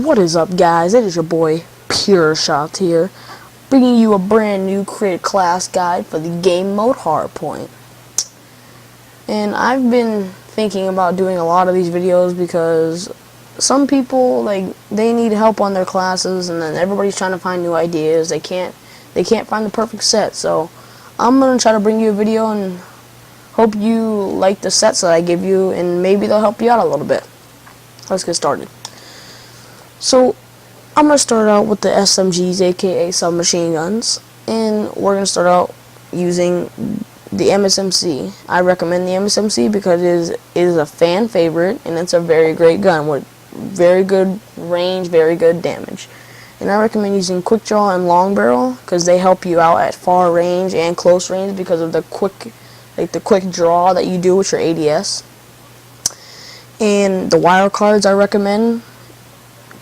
What is up, guys? It is your boy Pure Shots here, bringing you a brand new created class guide for the game mode Hardpoint. And I've been thinking about doing a lot of these videos because some people they need help on their classes, and then everybody's trying to find new ideas. They can't find the perfect set. So I'm gonna try to bring you a video and hope you like the sets that I give you, and maybe they'll help you out a little bit. Let's get started. So I'm going to start out with the SMGs, aka submachine guns, and we're going to start out using the MSMC. I recommend the MSMC because it is a fan favorite, and it's a very great gun with very good range, very good damage. And I recommend using quick draw and long barrel because they help you out at far range and close range because of the quick draw that you do with your ADS. And the wire cards I recommend,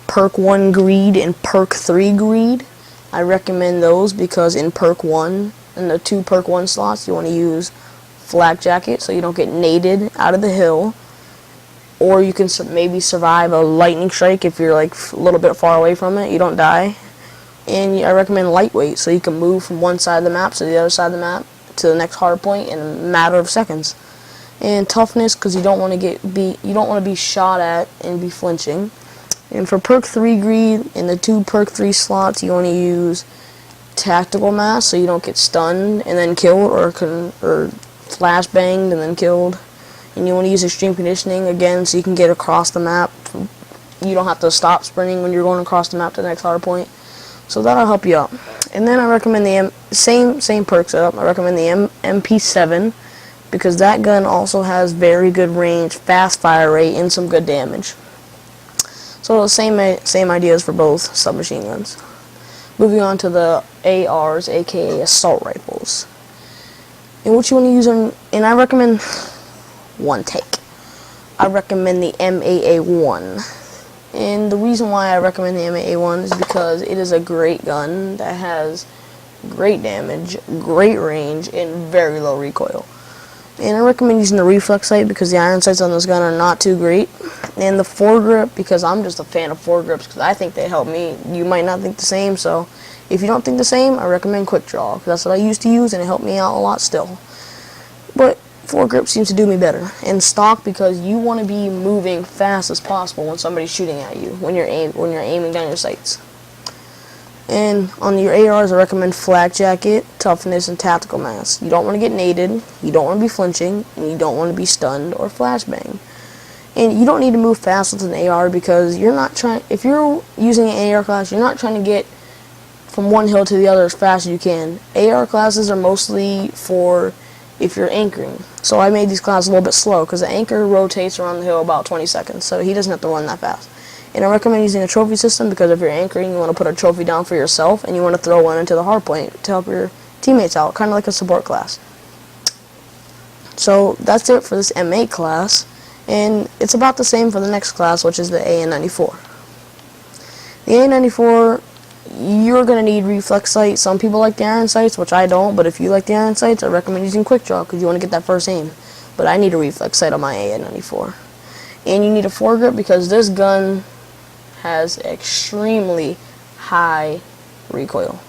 Perk 1 Greed and Perk 3 Greed. I recommend those because in Perk 1, in the 2 Perk 1 slots, you want to use Flak Jacket so you don't get naded out of the hill. Or you can maybe survive a lightning strike if you're a little bit far away from it, you don't die. And I recommend Lightweight so you can move from one side of the map to the other side of the map to the next hard point in a matter of seconds. And Toughness because you don't want to be shot at and be flinching. And for Perk 3 Greed, in the 2 Perk 3 slots, you want to use Tactical Mass so you don't get stunned and then killed, or flash banged and then killed. And you want to use Extreme Conditioning again so you can get across the map. You don't have to stop sprinting when you're going across the map to the next hard point. So that'll help you out. And then I recommend the same perk setup. I recommend the MP7 because that gun also has very good range, fast fire rate, and some good damage. So same ideas for both submachine guns. Moving on to the ARs, aka assault rifles. And what you want to use and I recommend one take. I recommend the MAA1. And the reason why I recommend the MAA1 is because it is a great gun that has great damage, great range, and very low recoil. And I recommend using the reflex sight because the iron sights on this gun are not too great. And the foregrip because I'm just a fan of foregrips because I think they help me. You might not think the same, so if you don't think the same, I recommend quick draw because that's what I used to use and it helped me out a lot still. But foregrip seems to do me better. And stock because you want to be moving fast as possible when somebody's shooting at you, when you're aiming down your sights. And on your ARs, I recommend Flak Jacket, Toughness, and Tactical Mass. You don't want to get naded, you don't want to be flinching, and you don't want to be stunned or flashbang. And you don't need to move fast with an AR because if you're using an AR class, you're not trying to get from one hill to the other as fast as you can. AR classes are mostly for if you're anchoring. So I made these classes a little bit slow because the anchor rotates around the hill about 20 seconds, so he doesn't have to run that fast. And I recommend using a trophy system because if you're anchoring, you want to put a trophy down for yourself and you want to throw one into the hard point to help your teammates out, kind of like a support class. So that's it for this MA class, and it's about the same for the next class, which is the AN94. The AN94, you're going to need reflex sight. Some people like the iron sights, which I don't, but if you like the iron sights, I recommend using quick draw because you want to get that first aim. But I need a reflex sight on my AN94. And you need a foregrip because this gun has extremely high recoil.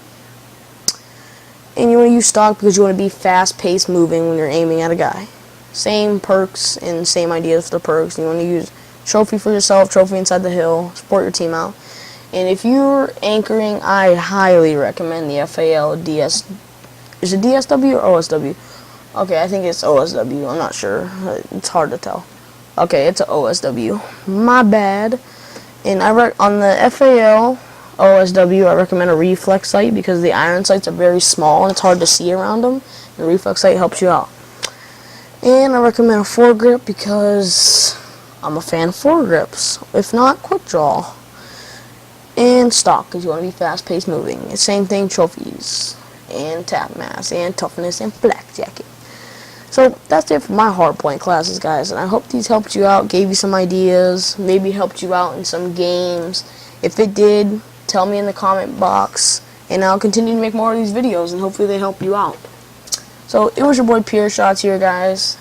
And you want to use stock because you want to be fast-paced moving when you're aiming at a guy. Same perks and same ideas for the perks. You want to use trophy for yourself, trophy inside the hill, support your team out. And if you're anchoring, I highly recommend the FAL DS. Is it DSW or OSW? Okay, I think it's OSW. I'm not sure. It's hard to tell. Okay, it's an OSW. My bad. And on the FAL OSW, I recommend a reflex sight because the iron sights are very small and it's hard to see around them. The reflex sight helps you out. And I recommend a foregrip because I'm a fan of foregrips. If not, quick draw. And stock because you want to be fast-paced moving. And same thing, trophies and tap mass and toughness and flak jacket. So that's it for my Hardpoint classes, guys, and I hope these helped you out, gave you some ideas, maybe helped you out in some games. If it did, tell me in the comment box, and I'll continue to make more of these videos, and hopefully they help you out. So it was your boy Pure Shots here, guys,